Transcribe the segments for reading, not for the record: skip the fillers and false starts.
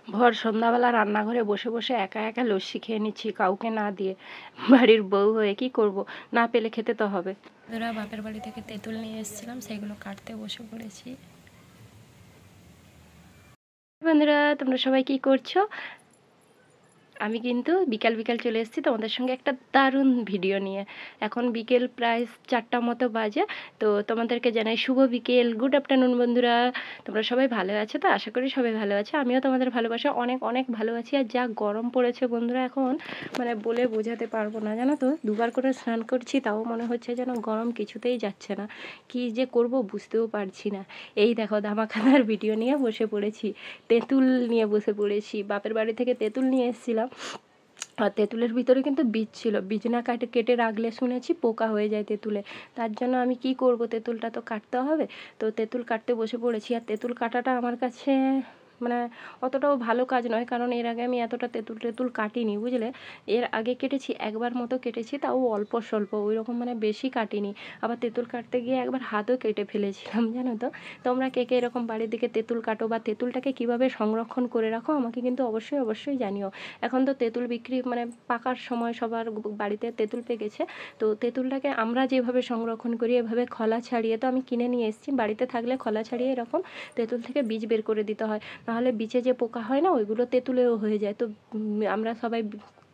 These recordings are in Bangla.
ভর সন্ধ্যাবেলা রান্নাঘরে বসে বসে একা একা লস্যি খেয়ে নিচ্ছি, কাউকে না দিয়ে। বাড়ির বউ হয়ে কি করব, না পেলে খেতে তো হবে। ওরা বাপের বাড়ি থেকে তেঁতুল নিয়ে এসেছিলাম, সেগুলো কাটতে বসে পড়েছি। বন্ধুরা, তোমরা সবাই কি করছো? আমি কিন্তু বিকাল বিকাল চলে এসেছি তোমাদের সঙ্গে একটা দারুণ ভিডিও নিয়ে। এখন বিকেল প্রায় 4টা মতো বাজে। তো তোমাদেরকে জানাই শুভ বিকেল, গুড আফটারনুন বন্ধুরা। তোমরা সবাই ভালো আছো তো? আশা করি সবাই ভালো আছে। আমিও তোমাদের ভালোবাসা অনেক অনেক ভালো আছি। আর যা গরম পড়েছে বন্ধুরা এখন, মানে বলে বোঝাতে পারবো না, জানো তো। দুবার করে স্নান করছি, তাও মনে হচ্ছে যেন গরম কিছুতেই যাচ্ছে না। কি যে করব বুঝতেও পারছি না। এই দেখো ধামাকাদার ভিডিও নিয়ে বসে পড়েছি, তেঁতুল নিয়ে বসে পড়েছি। বাপের বাড়ি থেকে তেঁতুল নিয়ে এসেছিলাম, আর তেঁতুলের ভিতরে কিন্তু বীজ ছিল। বীজ না কেটে রাখলে শুনেছি পোকা হয়ে যায় তেঁতুলে। তার জন্য আমি কি করব, তেঁতুলটা তো কাটতে হবে। তো তেঁতুল কাটতে বসে পড়েছি। আর তেঁতুল কাটাটা আমার কাছে মানে অতটাও ভালো কাজ নয়, কারণ এর আগে আমি এতটা তেঁতুল কাটিনি, বুঝলে। এর আগে কেটেছি, একবার মতো কেটেছি, তাও অল্প স্বল্প, ওই রকম মানে বেশি কাটিনি। আবার তেঁতুল কাটতে গিয়ে একবার হাতও কেটে ফেলেছিলাম, জানো তো। তোমরা কে কে এরকম বাড়ির দিকে তেঁতুল কাটো বা তেঁতুলটাকে কিভাবে সংরক্ষণ করে রাখো আমাকে কিন্তু অবশ্যই অবশ্যই জানিও। এখন তো তেঁতুল বিক্রি মানে পাকার সময়, সবার বাড়িতে তেঁতুল পেকেছে। তো তেঁতুলটাকে আমরা যেভাবে সংরক্ষণ করি, এভাবে খোলা ছাড়িয়ে, তো আমি কিনে নিয়ে এসেছি। বাড়িতে থাকলে খোলা ছাড়িয়ে এরকম তেঁতুল থেকে বীজ বের করে দিতে হয়, নাহলে বীজে যে পোকা হয় না, ওইগুলো তেঁতুলেও হয়ে যায়। তো আমরা সবাই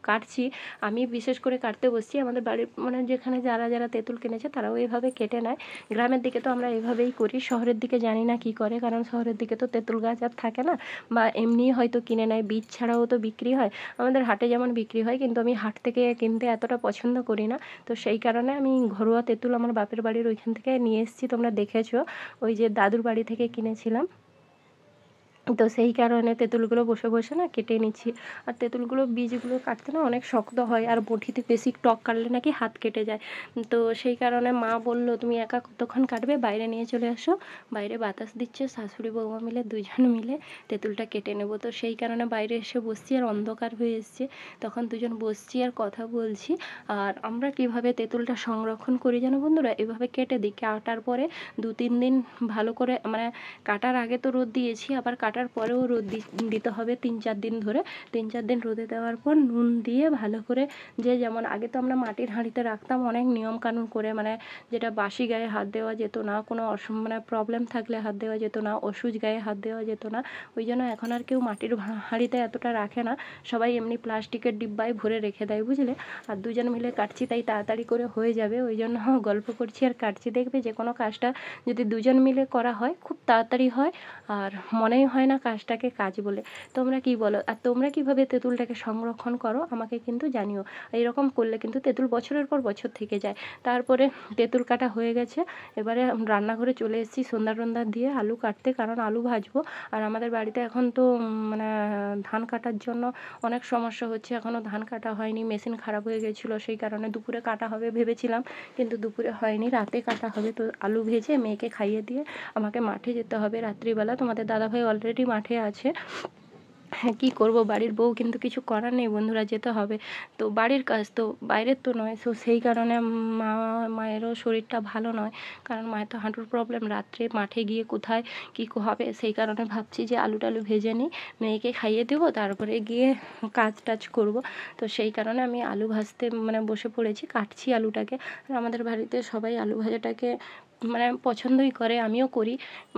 কাটছি, আমি বিশেষ করে কাটতে বসছি। আমাদের বাড়ির মানে যেখানে যারা যারা তেঁতুল কিনেছে তারাও এইভাবে কেটে নেয়। গ্রামের দিকে তো আমরা এভাবেই করি, শহরের দিকে জানি না কি করে, কারণ শহরের দিকে তো তেঁতুল গাছ আর থাকে না, বা এমনি হয়তো কিনে নেয়, বীজ ছাড়াও তো বিক্রি হয়। আমাদের হাটে যেমন বিক্রি হয়, কিন্তু আমি হাট থেকে কিনতে এতটা পছন্দ করি না। তো সেই কারণে আমি ঘরোয়া তেঁতুল আমার বাপের বাড়ির ওইখান থেকে নিয়ে এসেছি। তোমরা দেখেছো, ওই যে দাদুর বাড়ি থেকে কিনেছিলাম। তো সেই কারণে তেঁতুলগুলো বসে বসে না কেটে নিচ্ছি। আর তেঁতুলগুলো বীজগুলো কাটতে না অনেক শক্ত হয়, আর বটিতে বেশি টক কাটলে নাকি হাত কেটে যায়। তো সেই কারণে মা বলল, তুমি একা কতক্ষণ কাটবে, বাইরে নিয়ে চলে আসো। বাইরে বাতাস দিচ্ছে, শাশুড়ি বৌমা মিলে দুজন মিলে তেঁতুলটা কেটে নেব। তো সেই কারণে বাইরে এসে বসছি, আর অন্ধকার হয়ে এসছে। তখন দুজন বসছি আর কথা বলছি। আর আমরা কিভাবে তেঁতুলটা সংরক্ষণ করি জানো বন্ধুরা, এভাবে কেটে দিই। কাটার পরে 2-3 দিন ভালো করে, মানে কাটার আগে তো রোদ দিয়েছি, আবার কাটার পরেও রোদ দিতে হবে 3-4 দিন ধরে। 3-4 দিন রোদে দেওয়ার পর নুন দিয়ে ভালো করে, যে যেমন আগে তো আমরা মাটির হাঁড়িতে রাখতাম অনেক নিয়মকানুন করে, মানে যেটা বাসি গায়ে হাত দেওয়া যেত না, কোনো মানে প্রবলেম থাকলে হাত দেওয়া যেত না, অসুচ গায়ে হাত দেওয়া যেত না। ওই জন্য এখন আর কেউ মাটির হাঁড়িতে এতটা রাখে না, সবাই এমনি প্লাস্টিকের ডিব্বায় ভরে রেখে দেয়, বুঝলে। আর দুজন মিলে কাটছি, তাই তাড়াতাড়ি করে হয়ে যাবে, ওই জন্য গল্প করছি আর কাটছি। দেখবে যে কোনো কাজটা যদি দুজন মিলে করা হয় খুব তাড়াতাড়ি হয়, আর মনেই হয় না কাজটাকে কাজ বলে। তোমরা কি বলো? আর তোমরা কিভাবে তেঁতুলটাকে সংরক্ষণ করো আমাকে কিন্তু জানিও। এরকম করলে কিন্তু তেঁতুল বছরের পর বছর থেকে যায়। তারপরে তেঁতুল কাটা হয়ে গেছে, এবারে রান্নাঘরে চলে এসেছি সন্ধ্যা দিয়ে আলু কাটতে, কারণ আলু ভাজবো। আর আমাদের বাড়িতে এখন তো মানে ধান কাটার জন্য অনেক সমস্যা হচ্ছে, এখনও ধান কাটা হয়নি, মেশিন খারাপ হয়ে গেছিলো, সেই কারণে দুপুরে কাটা হবে ভেবেছিলাম, কিন্তু দুপুরে হয়নি, রাতে কাটা হবে। তো আলু ভেজে মেয়েকে খাইয়ে দিয়ে আমাকে মাঠে যেতে হবে রাত্রিবেলা। তোমাদের দাদাভাই অলরেডি মাঠে আছে। হ্যাঁ, কী করবো, বাড়ির বউ, কিন্তু কিছু করার নেই বন্ধুরা, যেতে হবে। তো বাড়ির কাজ তো, বাইরের তো নয়। তো সেই কারণে মায়েরও শরীরটা ভালো নয়, কারণ মায়ের তো হাঁটুর প্রবলেম। রাত্রে মাঠে গিয়ে কোথায় কী হবে, সেই কারণে ভাবছি যে আলু টালু ভেজে নিই, মেয়েকে খাইয়ে দেবো, তারপরে গিয়ে কাজ টাজ করবো। তো সেই কারণে আমি আলু ভাজতে মানে বসে পড়েছি, কাটছি আলুটাকে। আর আমাদের বাড়িতে সবাই আলু ভাজাটাকে মানে পছন্দই করে, আমিও করি,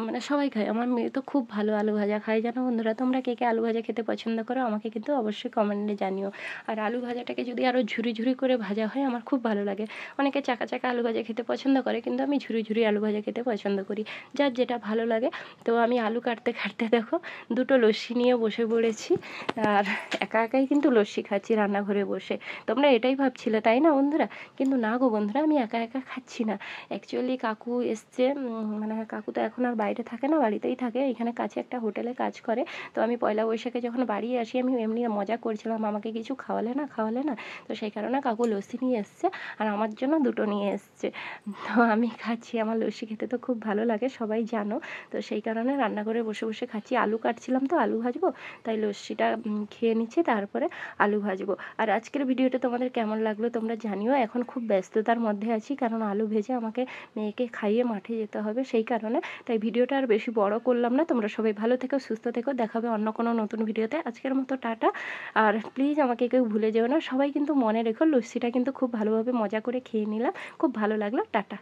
মানে সবাই খায়। আমার মেয়ে তো খুব ভালো আলু ভাজা খায়, জানো বন্ধুরা। তোমরা কে কে আলু ভাজা খেতে পছন্দ করো আমাকে কিন্তু অবশ্যই কমেন্টে জানিও। আর আলু ভাজাটাকে যদি আরও ঝুরি ঝুরি করে ভাজা হয় আমার খুব ভালো লাগে। অনেকে চাকা চাকা আলু ভাজা খেতে পছন্দ করে, কিন্তু আমি ঝুরি ঝুরি আলু ভাজা খেতে পছন্দ করি, যার যেটা ভালো লাগে। তো আমি আলু কাটতে কাটতে দেখো দুটো লস্যি নিয়ে বসে পড়েছি, আর একা একাই কিন্তু লস্যি খাচ্ছি রান্নাঘরে বসে। তোমরা এটাই ভাবছিলে তাই না বন্ধুরা? কিন্তু না গো বন্ধুরা, আমি একা একা খাচ্ছি না। অ্যাকচুয়ালি কাকু এসছে, মানে কাকু তো এখন আর বাইরে থাকে না, বাড়িতেই থাকে, এখানে কাছে একটা হোটেলে কাজ করে। তো আমি পয়লা বৈশাখে যখন বাড়ি আসি, আমি এমনি মজা করছিলাম, আমাকে কিছু খাওয়ালে না। তো সেই কারণে কাকু লস্যি নিয়ে এসছে, আর আমার জন্য দুটো নিয়ে এসছে। তো আমি খাচ্ছি, আমার লস্যি খেতে তো খুব ভালো লাগে, সবাই জানো। তো সেই কারণে রান্নাঘরে বসে বসে খাচ্ছি। আলু কাটছিলাম তো আলু ভাজবো, তাই লস্যিটা খেয়ে নিচ্ছি, তারপরে আলু ভাজবো। আর আজকের ভিডিওটা তোমাদের কেমন লাগলো তোমরা জানিও। এখন খুব ব্যস্ততার মধ্যে আছি, কারণ আলু ভেজে আমাকে মেয়েকে খাইয়ে মাঠে যেতে হবে, সেই কারণে। তাই ভিডিওটা আর বেশি বড় করলাম না। তোমরা সবাই ভালো থেকো, সুস্থ থেকো, দেখাবে অন্য কোনো নতুন ভিডিওতে। আজকের মতো টাটা। আর প্লিজ আমাকে কেউ ভুলে যেও না। সবাই কিন্তু মনে রেখো, লস্যিটা কিন্তু খুব ভালোভাবে মজা করে খেয়ে নিলাম, খুব ভালো লাগলো। টাটা।